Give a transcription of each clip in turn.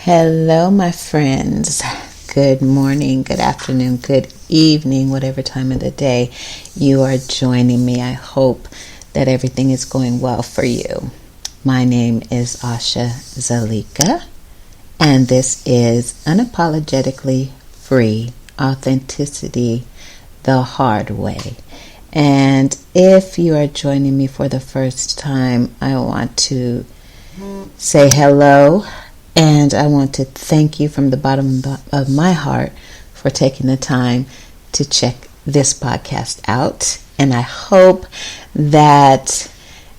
Hello, my friends. Good morning, good afternoon, good evening, whatever time of the day you are joining me. I hope that everything is going well for you. My name is Asha Zalika, and this is Unapologetically Free Authenticity the Hard Way. And if you are joining me for the first time, I want to say hello. And I want to thank you from the bottom of my heart for taking the time to check this podcast out. And I hope that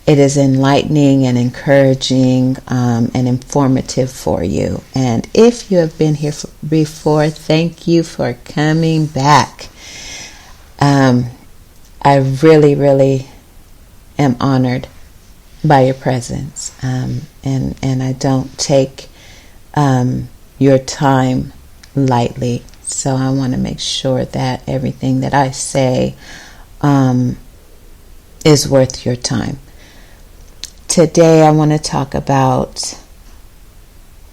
it is enlightening and encouraging and informative for you. And if you have been here before, thank you for coming back. I really, really am honored by your presence. And I don't take your time lightly. So I want to make sure that everything that I say is worth your time. Today I want to talk about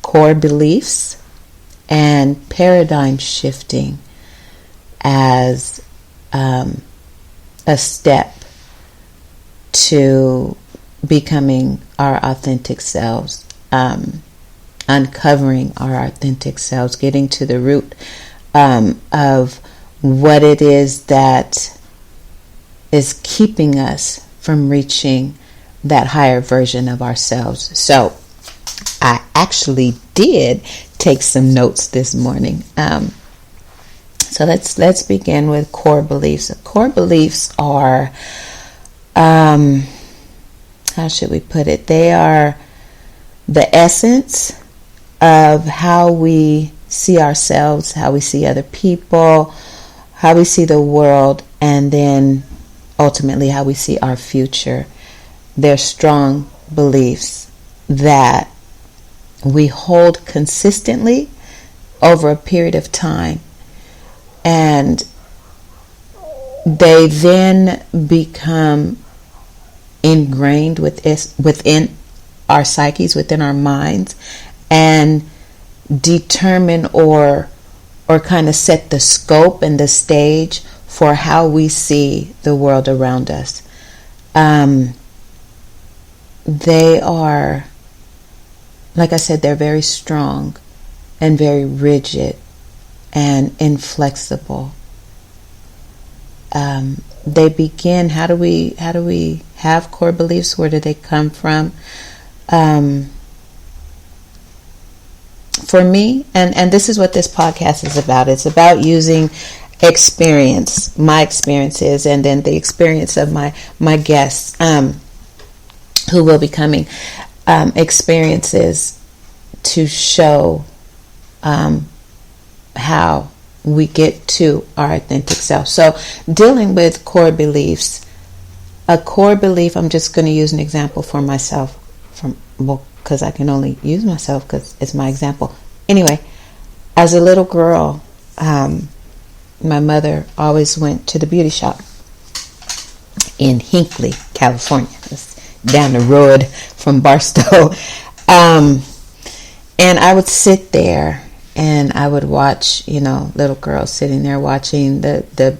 core beliefs and paradigm shifting as a step to becoming our authentic selves. Uncovering our authentic selves, getting to the root of what it is that is keeping us from reaching that higher version of ourselves. So I actually did take some notes this morning. So let's begin with core beliefs. Core beliefs are, how should we put it? They are the essence of how we see ourselves, how we see other people, how we see the world, and then ultimately how we see our future. They're strong beliefs that we hold consistently over a period of time, and they then become ingrained within our psyches, within our minds, and determine or kind of set the scope and the stage for how we see the world around us. They are, like I said, they're very strong and very rigid and inflexible. They begin, how do we have core beliefs? Where do they come from? For me, and this is what this podcast is about. It's about using experience, my experiences, and then the experience of my guests who will be coming, experiences to show how we get to our authentic self. So dealing with core beliefs, a core belief, I'm just going to use an example for myself because I can only use myself because it's my example. Anyway, as a little girl, my mother always went to the beauty shop in Hinckley, California. It's down the road from Barstow. And I would sit there and I would watch, little girls sitting there watching the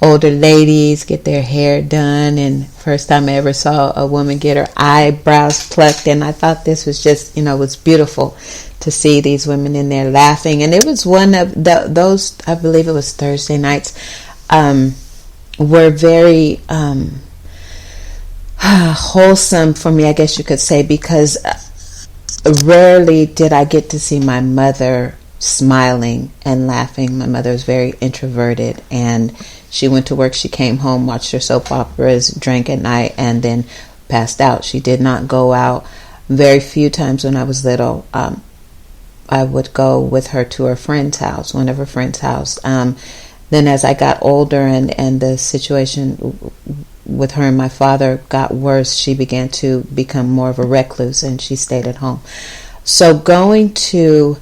older ladies get their hair done, and first time I ever saw a woman get her eyebrows plucked, and I thought this was just, it was beautiful to see these women in there laughing. And it was one of those, I believe it was Thursday nights, were very wholesome for me, I guess you could say, because rarely did I get to see my mother smiling and laughing. My mother was very introverted, and she went to work, she came home, watched her soap operas, drank at night, and then passed out. She did not go out. Very few times when I was little, I would go with her to her friend's house, one of her friend's house. Then as I got older and the situation with her and my father got worse, she began to become more of a recluse, and she stayed at home. So going to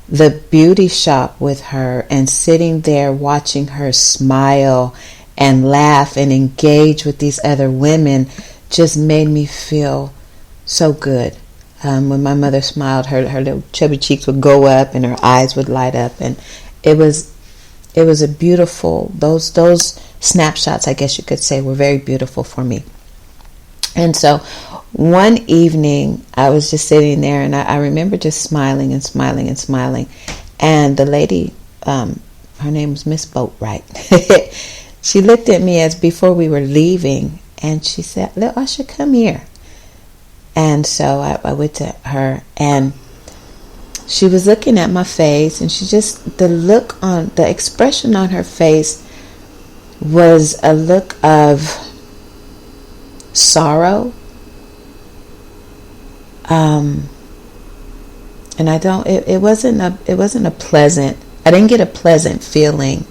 the beauty shop with her and sitting there watching her smile and laugh and engage with these other women just made me feel so good. When my mother smiled, her little chubby cheeks would go up and her eyes would light up, and it was a beautiful, those snapshots, I guess you could say, were very beautiful for me. And so one evening I was just sitting there, and I remember just smiling and smiling and smiling, and the lady, her name was Miss Boatwright. She looked at me as before we were leaving, and she said, "Little Usher, come here." And so I went to her, and she was looking at my face, and the expression on her face was a look of sorrow. And it wasn't a pleasant, I didn't get a pleasant feeling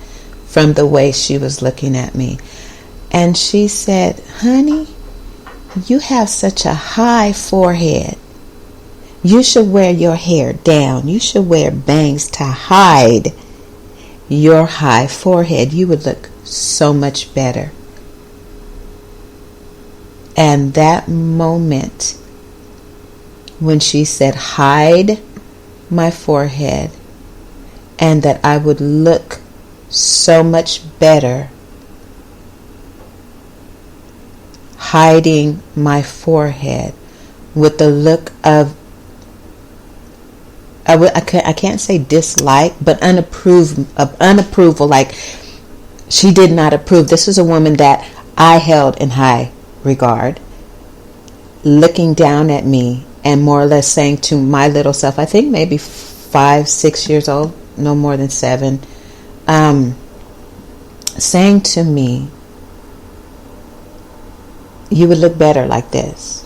from the way she was looking at me. And she said, "Honey, you have such a high forehead. You should wear your hair down. You should wear bangs to hide your high forehead. You would look so much better." And that moment when she said hide my forehead and that I would look so much better hiding my forehead with the look of, I can't say dislike, but unapproval, like she did not approve. This is a woman that I held in high regard, looking down at me and more or less saying to my little self, I think maybe 5, 6 years old, no more than 7, saying to me, "You would look better like this."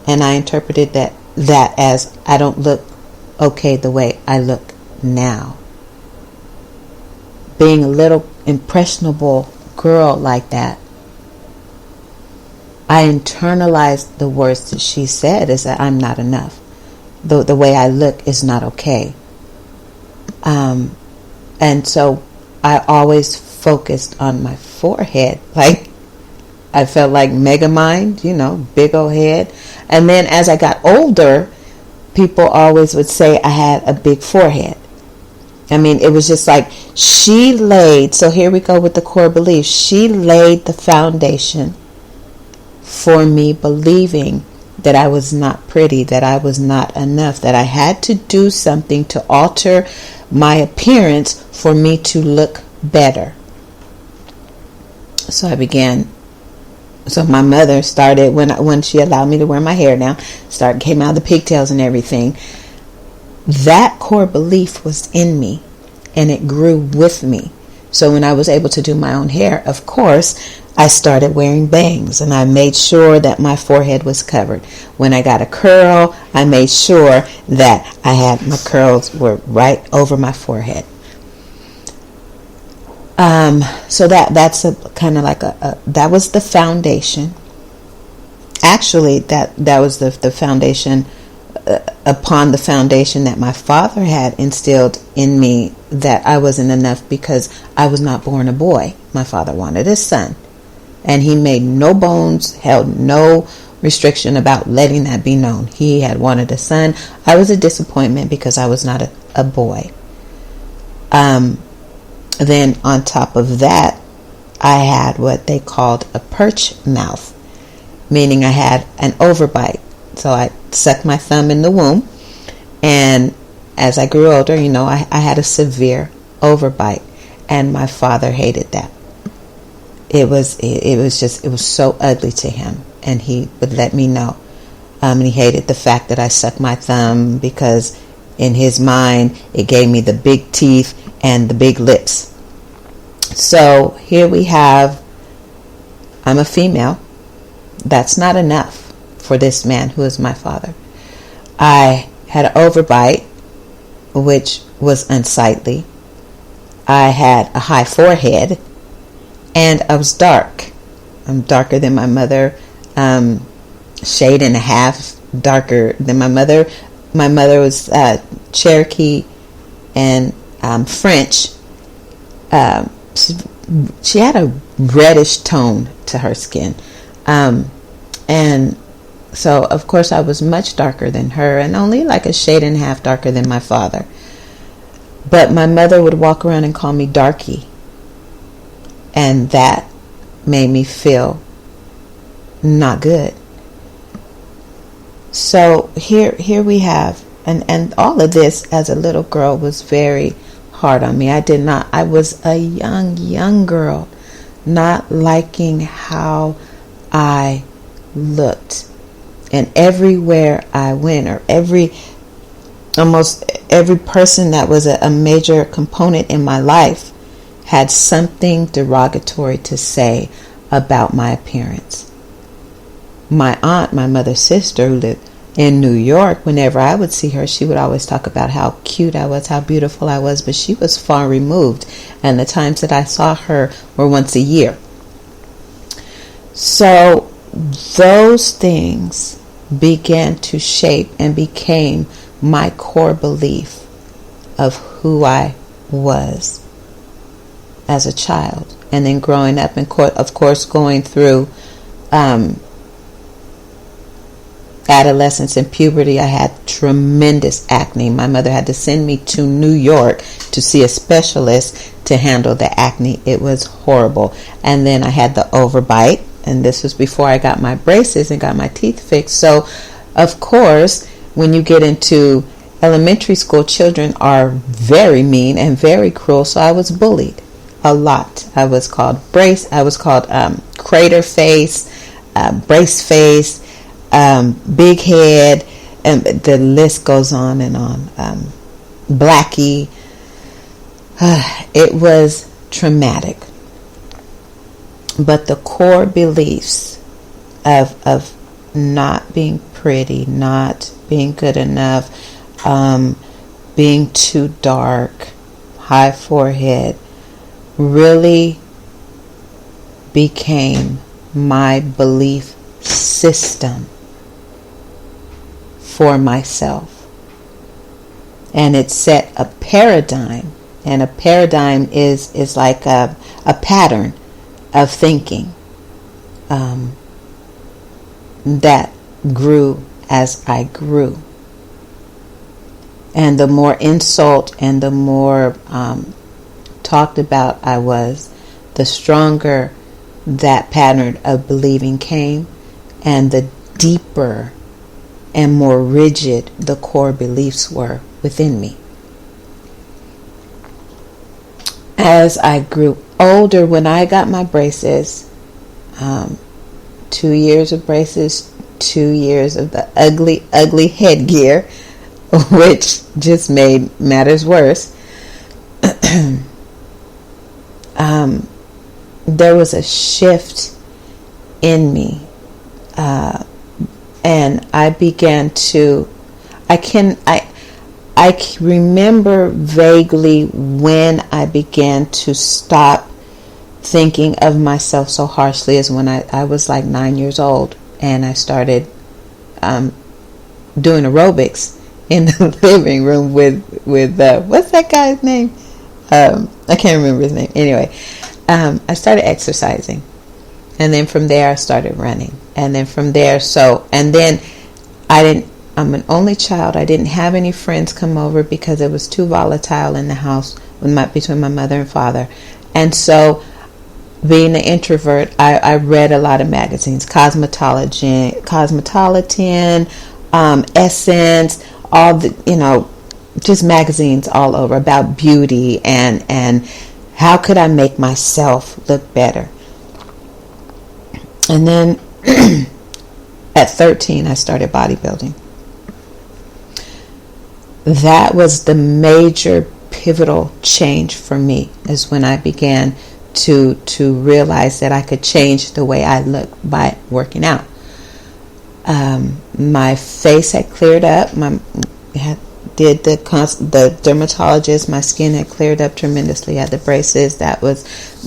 And I interpreted that as I don't look okay the way I look now. Being a little impressionable girl like that, I internalized the words that she said, is that I'm not enough. The way I look is not okay. And so I always focused on my forehead. Like, I felt like Megamind, big old head. And then as I got older, people always would say I had a big forehead. I mean, it was just like she laid, so here we go with the core beliefs. She laid the foundation for me believing that I was not pretty, that I was not enough, that I had to do something to alter my appearance for me to look better. So my mother started, when she allowed me to wear my hair down, came out the pigtails and everything. That core belief was in me, and it grew with me. So when I was able to do my own hair, of course, I started wearing bangs, and I made sure that my forehead was covered. When I got a curl, I made sure that my curls were right over my forehead. So that's a kind of like that was the foundation. Actually, that was the foundation upon the foundation that my father had instilled in me, that I wasn't enough because I was not born a boy. My father wanted a son, and he made no bones, held no restriction about letting that be known. He had wanted a son. I was a disappointment because I was not a boy. Then on top of that, I had what they called a perch mouth, meaning I had an overbite. So I sucked my thumb in the womb, and as I grew older, I had a severe overbite, and my father hated that. It was so ugly to him, and he would let me know. And he hated the fact that I sucked my thumb because in his mind it gave me the big teeth and the big lips. So here we have, I'm a female. That's not enough for this man who is my father. I had an overbite, which was unsightly. I had a high forehead, and I was dark. I'm darker than my mother, shade and a half darker than my mother. My mother was Cherokee and French. She had a reddish tone to her skin, and So, of course, I was much darker than her and only like a shade and a half darker than my father. But my mother would walk around and call me darky. And that made me feel not good. So here we have, and all of this as a little girl was very hard on me. I was a young girl, not liking how I looked. And everywhere I went, or almost every person that was a major component in my life had something derogatory to say about my appearance. My aunt, my mother's sister, who lived in New York, whenever I would see her, she would always talk about how cute I was, how beautiful I was, but she was far removed, and the times that I saw her were once a year. So those things began to shape and became my core belief of who I was as a child. And then growing up, and of course going through adolescence and puberty, I had tremendous acne. My mother had to send me to New York to see a specialist to handle the acne. It was horrible. And then I had the overbite, and this was before I got my braces and got my teeth fixed. So, of course, when you get into elementary school, children are very mean and very cruel. So I was bullied a lot. I was called crater face, brace face, big head, and the list goes on and on. Blackie. It was traumatic. But the core beliefs of not being pretty, not being good enough, being too dark, high forehead, really became my belief system for myself. And it set a paradigm, and a paradigm is like a pattern of thinking that grew as I grew. And the more insult and the more talked about I was, the stronger that pattern of believing came, and the deeper and more rigid the core beliefs were within me. As I grew older, when I got my braces, 2 years of braces, 2 years of the ugly headgear, which just made matters worse. There was a shift in me, and I began to. I remember vaguely when I began to stop thinking of myself so harshly, as when I was like 9 years old, and I started doing aerobics in the living room with what's that guy's name? I can't remember his name. Anyway, I started exercising, and then from there I started running, and then from there, and then I'm an only child. I didn't have any friends come over because it was too volatile in the house between my mother and father. And so, being an introvert, I read a lot of magazines, Cosmopolitan, Essence, all the, just magazines all over about beauty and how could I make myself look better. And then at 13, I started bodybuilding. That was the major pivotal change for me, is when I began to realize that I could change the way I look by working out. My face had cleared up. Did the dermatologist, my skin had cleared up tremendously. I had the braces,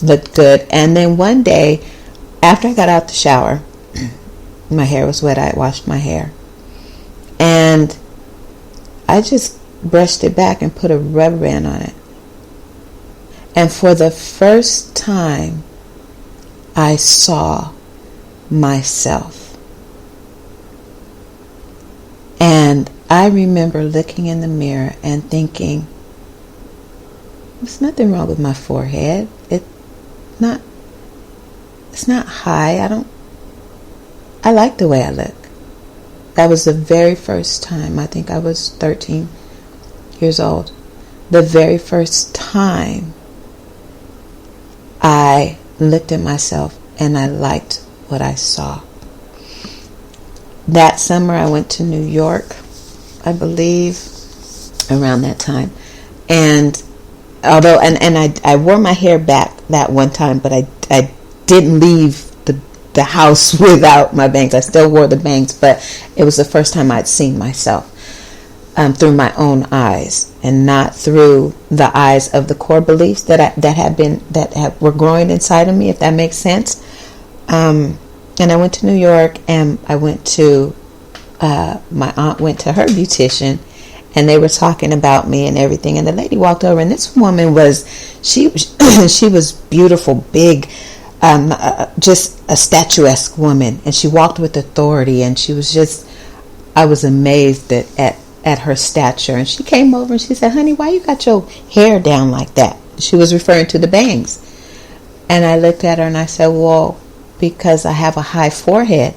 looked good. And then one day, after I got out the shower, my hair was wet. I had washed my hair, and I just brushed it back and put a rubber band on it. And for the first time, I saw myself. I remember looking in the mirror and thinking, there's nothing wrong with my forehead. It's not high. I like the way I look. That was the very first time. I think I was 13 years old. The very first time I looked at myself and I liked what I saw. That summer I went to New York, I believe, around that time. And although, I wore my hair back that one time, but I didn't leave the house without my bangs. I still wore the bangs, but it was the first time I'd seen myself through my own eyes and not through the eyes of the core beliefs that were growing inside of me, if that makes sense. And I went to New York, and I went to my aunt went to her beautician, and they were talking about me and everything. And the lady walked over, and this woman she was beautiful, big, just a statuesque woman, and she walked with authority, and she was I was amazed at her stature. And she came over and she said, "Honey, why you got your hair down like that?" She was referring to the bangs. And I looked at her and I said, "Well, because I have a high forehead."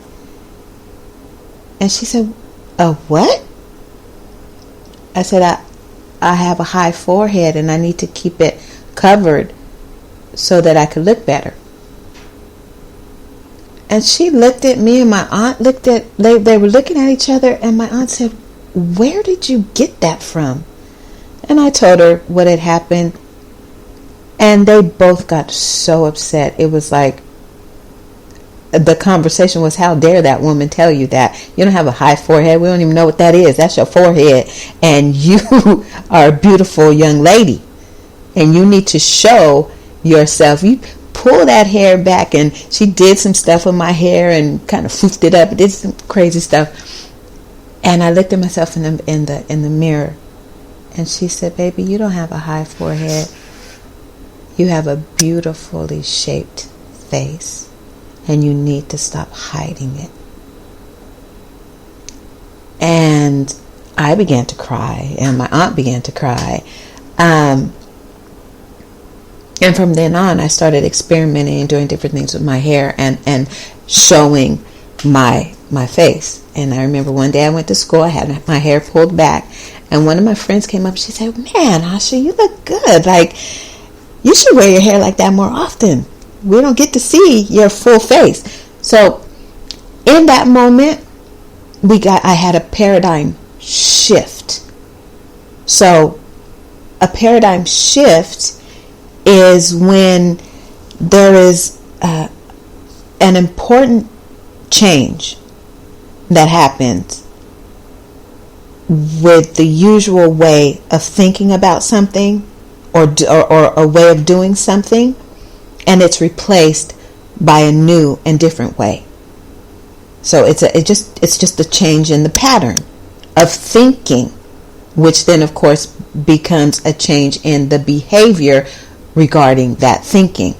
And she said, "A what?" I said, I have a high forehead and I need to keep it covered so that I could look better." And she looked at me, and my aunt they were looking at each other, and my aunt said, "Where did you get that from?" And I told her what had happened, and they both got so upset. It was like, the conversation was, "How dare that woman tell you that? You don't have a high forehead. We don't even know what that is. That's your forehead. And you are a beautiful young lady. And you need to show yourself." You pull that hair back. And she did some stuff with my hair and kind of foofed it up. Did some crazy stuff. And I looked at myself in the mirror. And she said, "Baby, you don't have a high forehead. You have a beautifully shaped face. And you need to stop hiding it." And I began to cry, and my aunt began to cry. And from then on, I started experimenting and doing different things with my hair and showing my face. And I remember one day I went to school, I had my hair pulled back, and one of my friends came up, she said, "Man, Asha, you look good. Like, you should wear your hair like that more often. We don't get to see your full face." So in that moment, I had a paradigm shift. So a paradigm shift is when there is an important change that happens with the usual way of thinking about something or a way of doing something, and it's replaced by a new and different way. So it's just a change in the pattern of thinking, which then of course becomes a change in the behavior regarding that thinking.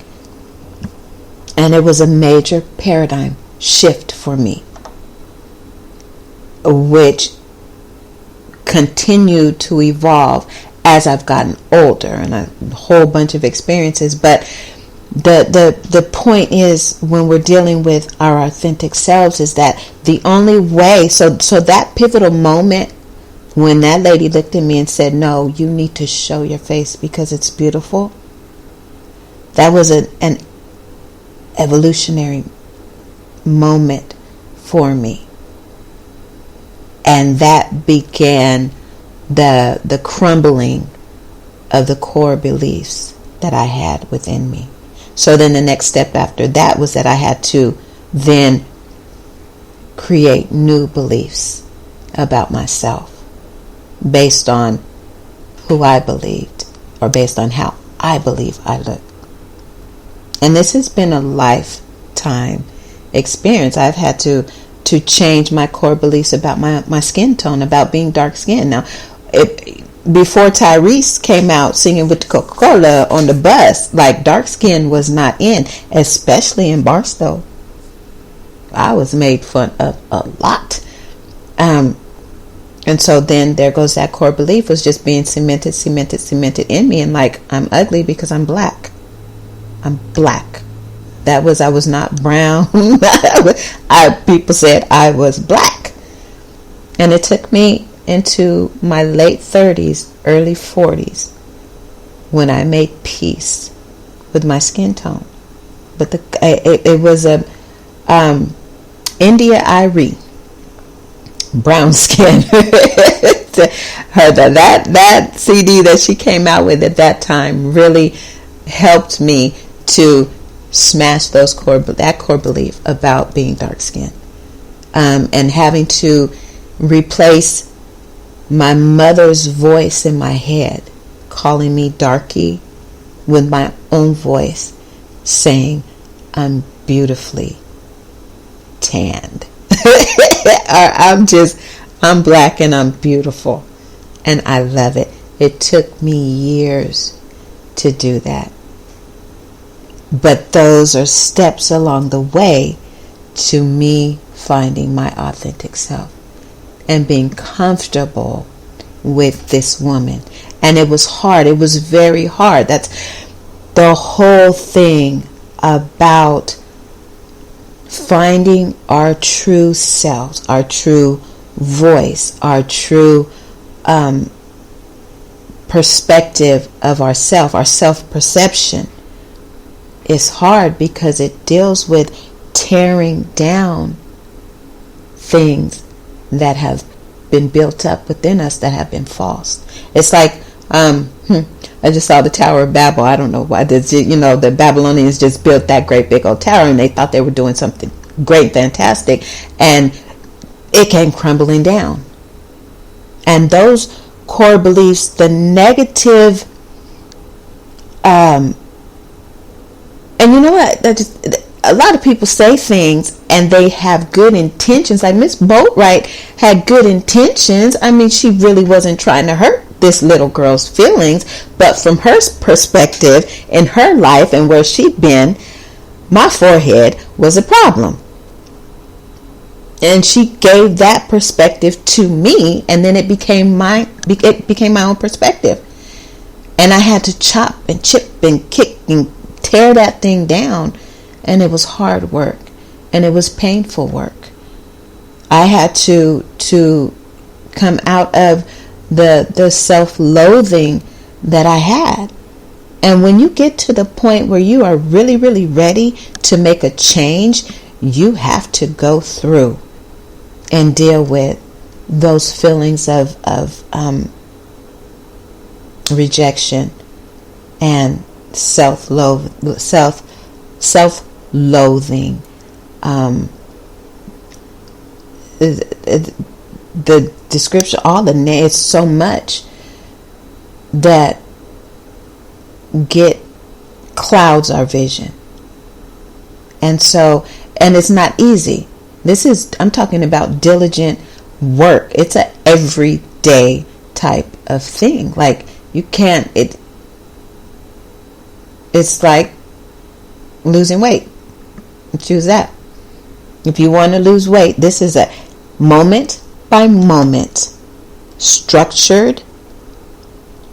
And it was a major paradigm shift for me, which continued to evolve as I've gotten older, and a whole bunch of experiences. But the point is, when we're dealing with our authentic selves, is that the only way, so that pivotal moment when that lady looked at me and said, "No, you need to show your face because it's beautiful," that was an evolutionary moment for me. And that began the crumbling of the core beliefs that I had within me. So then the next step after that was that I had to then create new beliefs about myself based on who I believed, or based on how I believe I look. And this has been a lifetime experience. I've had to change my core beliefs about my skin tone, about being dark skinned. Now, before Tyrese came out singing with the Coca-Cola on the bus, like, dark skin was not in, especially in I was made fun of a lot. And so then there goes that core belief was just being cemented in me. And like, I'm ugly because I'm black. I'm black. I was not brown. People said I was black. And it took me into my late 30s, early 40s, when I made peace with my skin tone. But it was a India Irie, brown skin. that CD that she came out with at that time really helped me to smash that core belief about being dark skinned, and having to replace my mother's voice in my head calling me darky with my own voice saying I'm beautifully tanned. I'm black and I'm beautiful, and I love it. It took me years to do that. But those are steps along the way to me finding my authentic self and being comfortable with this woman. And it was hard. It was very hard. That's the whole thing about finding our true selves, our true voice, our true perspective of ourself, our self-perception is hard because it deals with tearing down things that have been built up within us that have been false. It's like I just saw the Tower of Babel. I don't know why. The Babylonians just built that great big old tower, and they thought they were doing something great, fantastic, and it came crumbling down. And those core beliefs, the negative, and you know what? A lot of people say things and they have good intentions. Like Miss Boatwright had good intentions. I mean, she really wasn't trying to hurt this little girl's feelings, but from her perspective in her life and where she'd been, my forehead was a problem. And she gave that perspective to me, and then it became my own perspective. And I had to chop and chip and kick and tear that thing down, and it was hard work, and it was painful work. I had to come out of the self-loathing that I had. And when you get to the point where you are really, really ready to make a change, you have to go through and deal with those feelings of rejection and self-loathing. The description, all the names, so much that clouds our vision. And it's not easy. I'm talking about diligent work. It's a everyday type of thing. Like, you can't, it's like losing weight. Choose that. If you want to lose weight, this is a moment by moment structured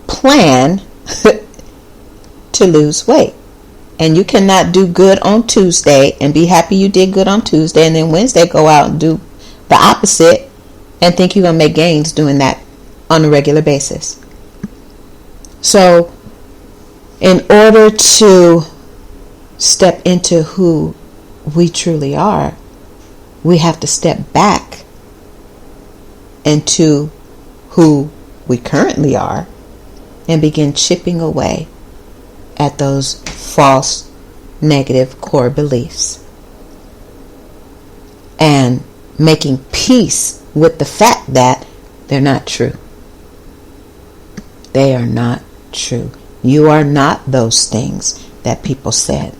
plan to lose weight. And you cannot do good on Tuesday and be happy you did good on Tuesday, and then Wednesday go out and do the opposite and think you're going to make gains doing that on a regular basis. So in order to step into who we truly are, we have to step back into who we currently are and begin chipping away at those false negative core beliefs and making peace with the fact that they're not true. They are not true. You are not those things that people said.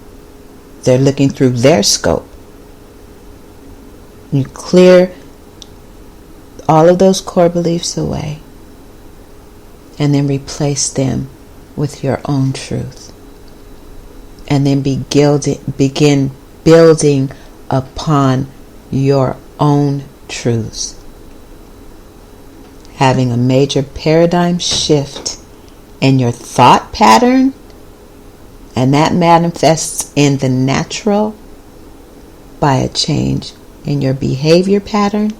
They're looking through their scope. You clear all of those core beliefs away and then replace them with your own truth. And then begin building upon your own truths. having a major paradigm shift in your thought pattern, and that manifests in the natural by a change in your behavior pattern,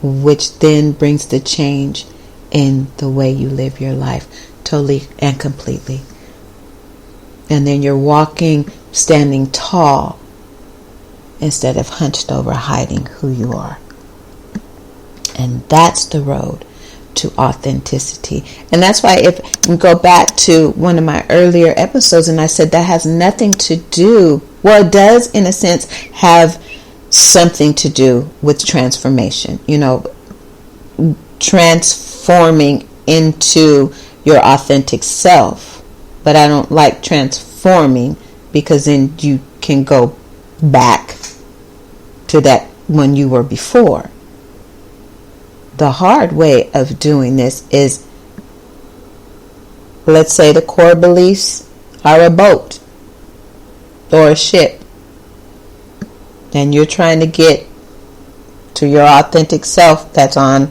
which then brings the change in the way you live your life totally and completely. And then you're walking, standing tall instead of hunched over, hiding who you are. And that's the road to authenticity. And that's why, if you go back to one of my earlier episodes, and I said that has nothing to do, well, it does in a sense have something to do with transformation, transforming into your authentic self. But I don't like transforming, because then you can go back to that when you were before. The hard way of doing this is, let's say the core beliefs are a boat or a ship, and you're trying to get to your authentic self that's on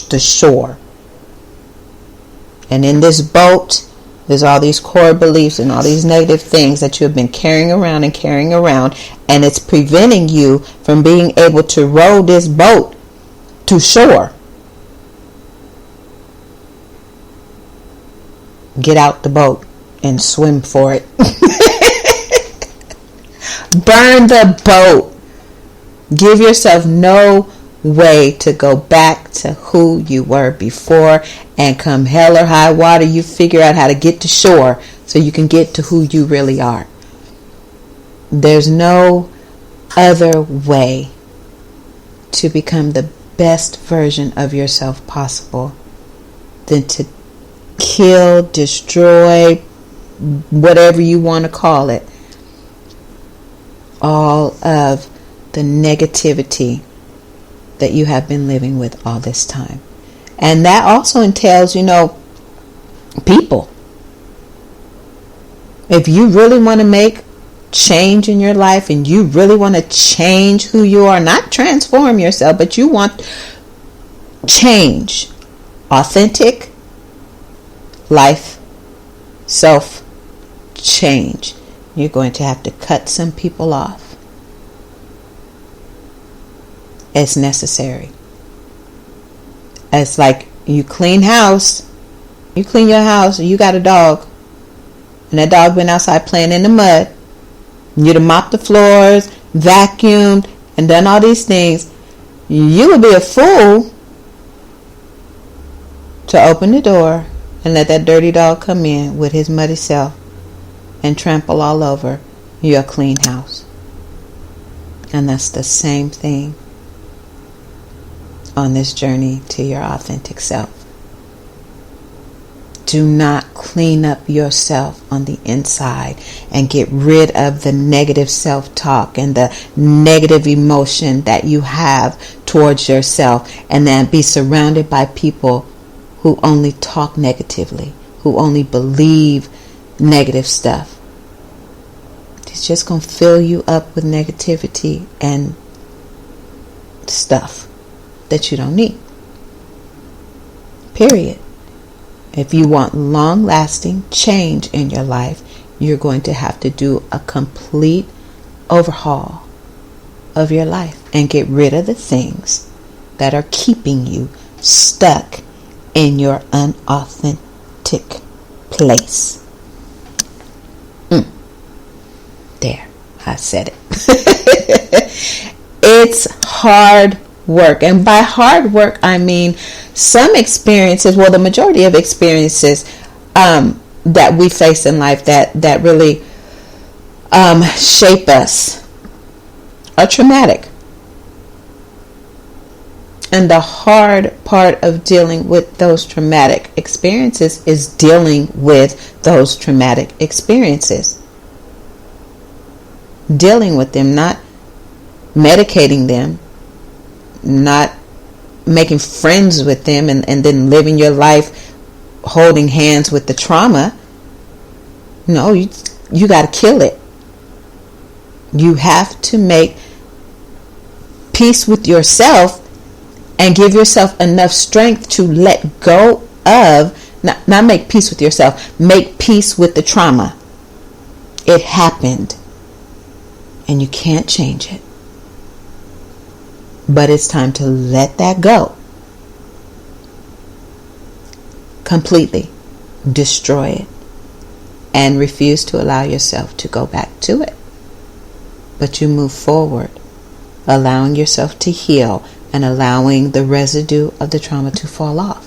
the shore. And in this boat, there's all these core beliefs and all these negative things that you have been carrying around, and it's preventing you from being able to row this boat to shore. Get out the boat and swim for it. Burn the boat. Give yourself no way to go back to who you were before, and come hell or high water, you figure out how to get to shore so you can get to who you really are. There's no other way to become the best version of yourself possible than to kill, destroy, whatever you want to call it, all of the negativity that you have been living with all this time. And that also entails, people. If you really want to make change in your life, and you really want to change who you are, not transform yourself, but you want change, authentic life, self change, you're going to have to cut some people off. It's necessary. It's like you clean house. You clean your house, and you got a dog, and that dog been outside playing in the mud. You'd have mopped the floors, vacuumed, and done all these things. You would be a fool to open the door and let that dirty dog come in with his muddy self and trample all over your clean house. And that's the same thing on this journey to your authentic self. Do not clean up yourself on the inside and get rid of the negative self-talk and the negative emotion that you have towards yourself, and then be surrounded by people who only talk negatively, who only believe negative stuff. It's just going to fill you up with negativity and stuff that you don't need. Period. If you want long-lasting change in your life, you're going to have to do a complete overhaul of your life and get rid of the things that are keeping you stuck in your unauthentic place. There, I said it. It's hard work. And by hard work, I mean some experiences, well, the majority of experiences that we face in life that really shape us are traumatic. And the hard part of dealing with those traumatic experiences is dealing with those traumatic experiences. Dealing with them, not medicating them, not making friends with them and then living your life holding hands with the trauma. No, you got to kill it. You have to make peace with yourself and give yourself enough strength to let go of, not make peace with yourself, make peace with the trauma. It happened, and you can't change it. But it's time to let that go. Completely destroy it and refuse to allow yourself to go back to it. But you move forward, allowing yourself to heal and allowing the residue of the trauma to fall off.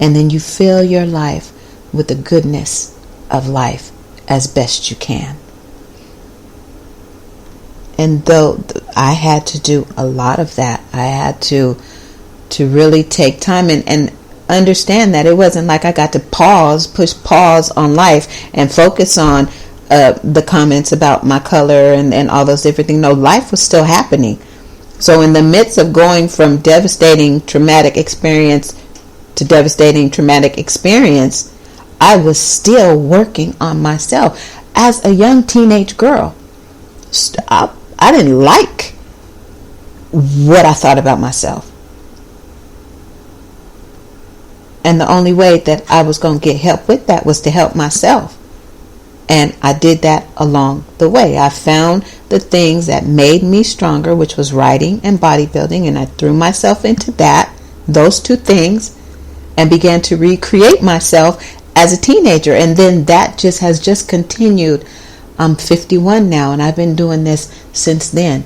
And then you fill your life with the goodness of life as best you can. And though I had to do a lot of that, I had to really take time and understand that it wasn't like I got to push pause on life and focus on the comments about my color and all those different things. No, life was still happening. So in the midst of going from devastating traumatic experience to devastating traumatic experience, I was still working on myself. As a young teenage girl, I didn't like what I thought about myself. And the only way that I was going to get help with that was to help myself. And I did that along the way. I found the things that made me stronger, which was writing and bodybuilding, and I threw myself into those two things, and began to recreate myself as a teenager. And then that has just continued. I'm 51 now, and I've been doing this since then.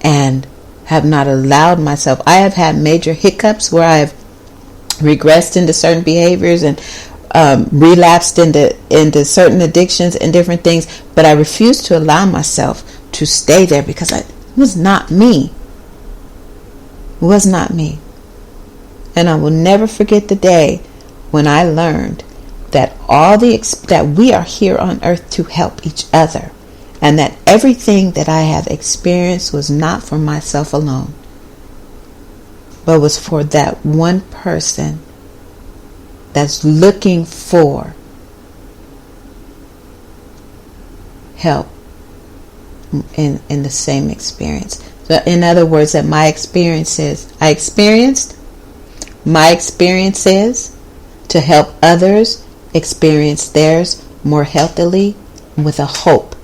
And have not allowed myself. I have had major hiccups where I have regressed into certain behaviors and relapsed into certain addictions and different things, but I refuse to allow myself to stay there because it was not me. It was not me. And I will never forget the day when I learned that that we are here on earth to help each other, and that everything that I have experienced was not for myself alone, but was for that one person that's looking for help in the same experience. So in other words, that I experienced my experiences to help others experience theirs more healthily, with a hope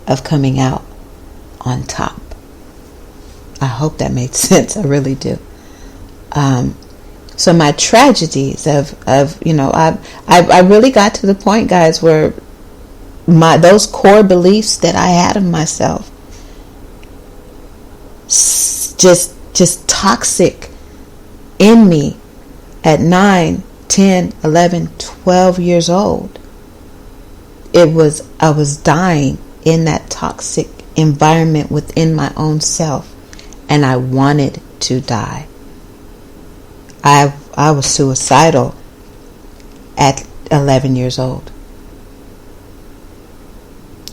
of coming out on top. I hope that made sense. I really do. So my tragedies I really got to the point, guys, where those core beliefs that I had of myself, just toxic in me at 9, 10, 11, 12 years old. I was dying in that toxic environment within my own self, and I wanted to die. I was suicidal at 11 years old.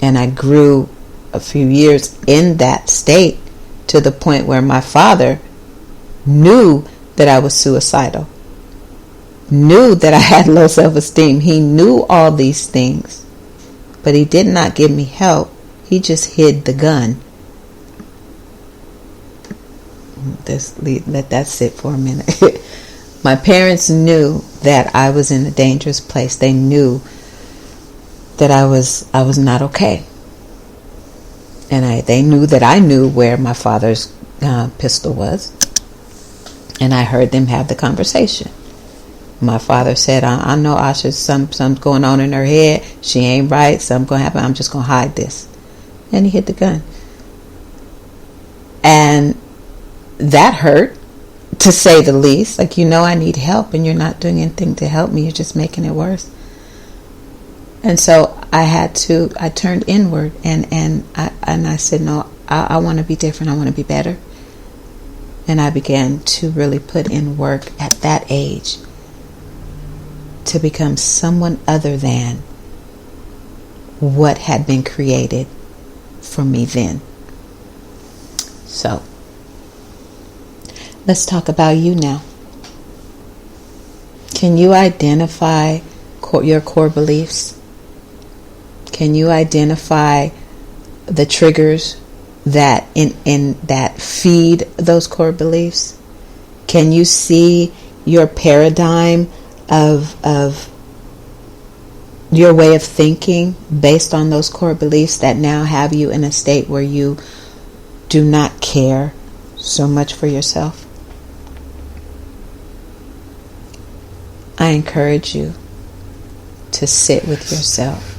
And I grew a few years in that state to the point where my father knew that I was suicidal, knew that I had low self-esteem. He knew all these things, but he did not give me help. He just hid the gun. Let that sit for a minute. My parents knew that I was in a dangerous place. They knew that I was not okay. And they knew that I knew where my father's pistol was. And I heard them have the conversation. My father said, I know Asha's something's going on in her head. She ain't right. Something's going to happen. I'm just going to hide this. And he hid the gun. And that hurt, to say the least. Like, I need help, and you're not doing anything to help me. You're just making it worse. And so I turned inward, and I said, no, I want to be different. I want to be better. And I began to really put in work at that age to become someone other than what had been created for me then. So, let's talk about you now. Can you identify your core beliefs? Can you identify the triggers that that feed those core beliefs? Can you see your paradigm of your way of thinking based on those core beliefs that now have you in a state where you do not care so much for yourself? I encourage you to sit with yourself.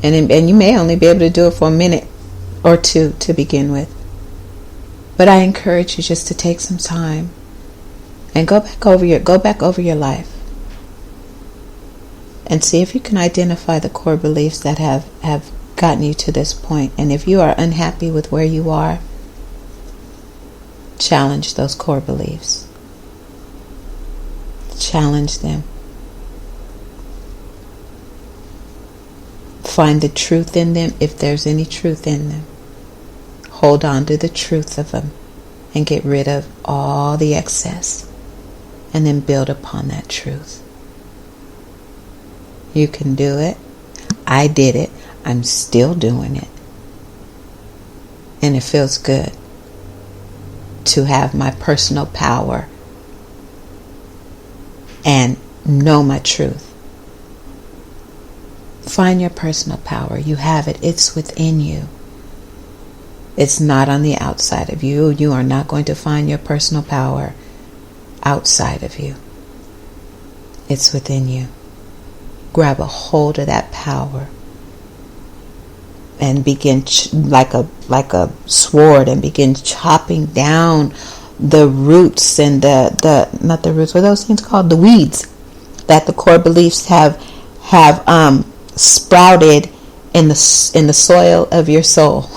And you may only be able to do it for a minute or two to begin with. But I encourage you just to take some time and go back over your life and see if you can identify the core beliefs that have gotten you to this point. And if you are unhappy with where you are, challenge those core beliefs. Challenge them. Find the truth in them if there's any truth in them. Hold on to the truth of them and get rid of all the excess, and then build upon that truth. You can do it. I did it. I'm still doing it. And it feels good to have my personal power and know my truth. Find your personal power. You have it. It's within you. It's not on the outside of you. You are not going to find your personal power outside of you. It's within you. Grab a hold of that power and begin like a sword, and begin chopping down the roots and the not the roots, what are those things called? The weeds that the core beliefs have sprouted in the soil of your soul.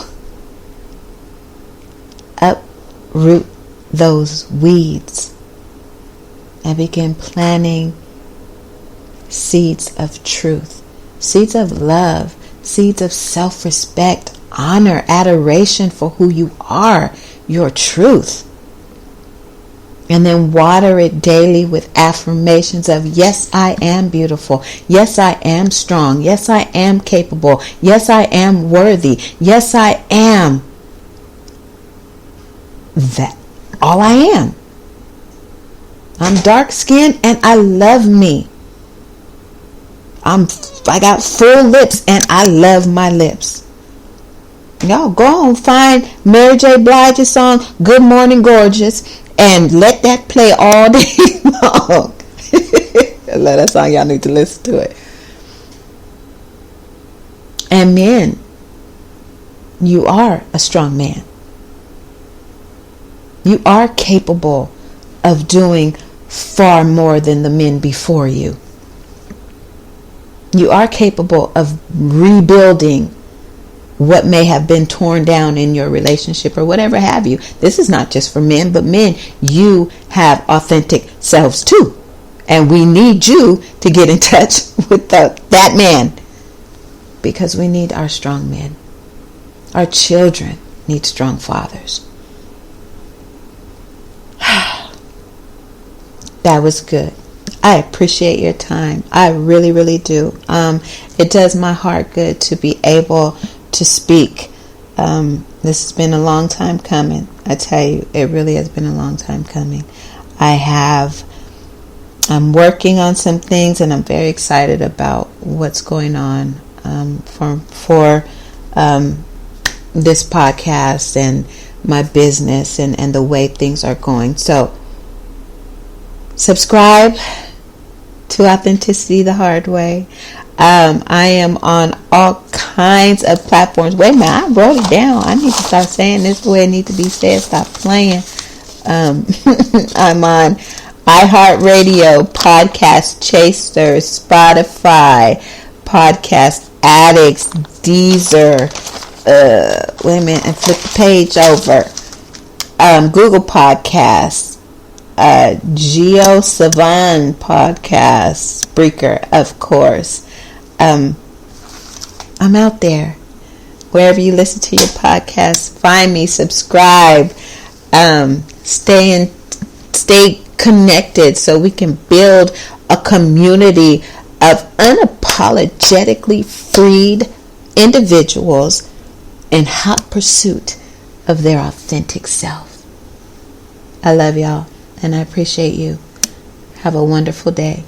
Uproot those weeds and begin planting seeds of truth, seeds of love, seeds of self-respect, honor, adoration for who you are, your truth. And then water it daily with affirmations of, yes, I am beautiful. Yes, I am strong. Yes, I am capable. Yes, I am worthy. Yes, I am that. All I am. I'm dark skinned and I love me. I got full lips and I love my lips. Y'all go on, find Mary J. Blige's song, Good Morning Gorgeous, and let that play all day long. I love that song. Y'all need to listen to it. And men, you are a strong man. You are capable of doing far more than the men before you. You are capable of rebuilding what may have been torn down in your relationship or whatever have you. This is not just for men, but men, you have authentic selves too. And we need you to get in touch with that man, because we need our strong men. Our children need strong fathers. That was good. I appreciate your time. I really, really do. It does my heart good to be able to speak. This has been a long time coming. I tell you, it really has been a long time coming. I'm working on some things, and I'm very excited about what's going on for this podcast and my business and the way things are going. So subscribe to Authenticity the Hard Way. I am on all kinds of platforms. Wait a minute, I wrote it down. I need to start saying this the way it needs to be said. Stop playing. I'm on iHeartRadio, Podcast Chaser, Spotify, Podcast Addicts, Deezer. Wait a minute, and flip the page over. Google Podcasts. Geo Savan Podcast, Spreaker, of course. I'm out there. Wherever you listen to your podcast, find me, subscribe, stay connected so we can build a community of unapologetically freed individuals in hot pursuit of their authentic self. I love y'all, and I appreciate you. Have a wonderful day.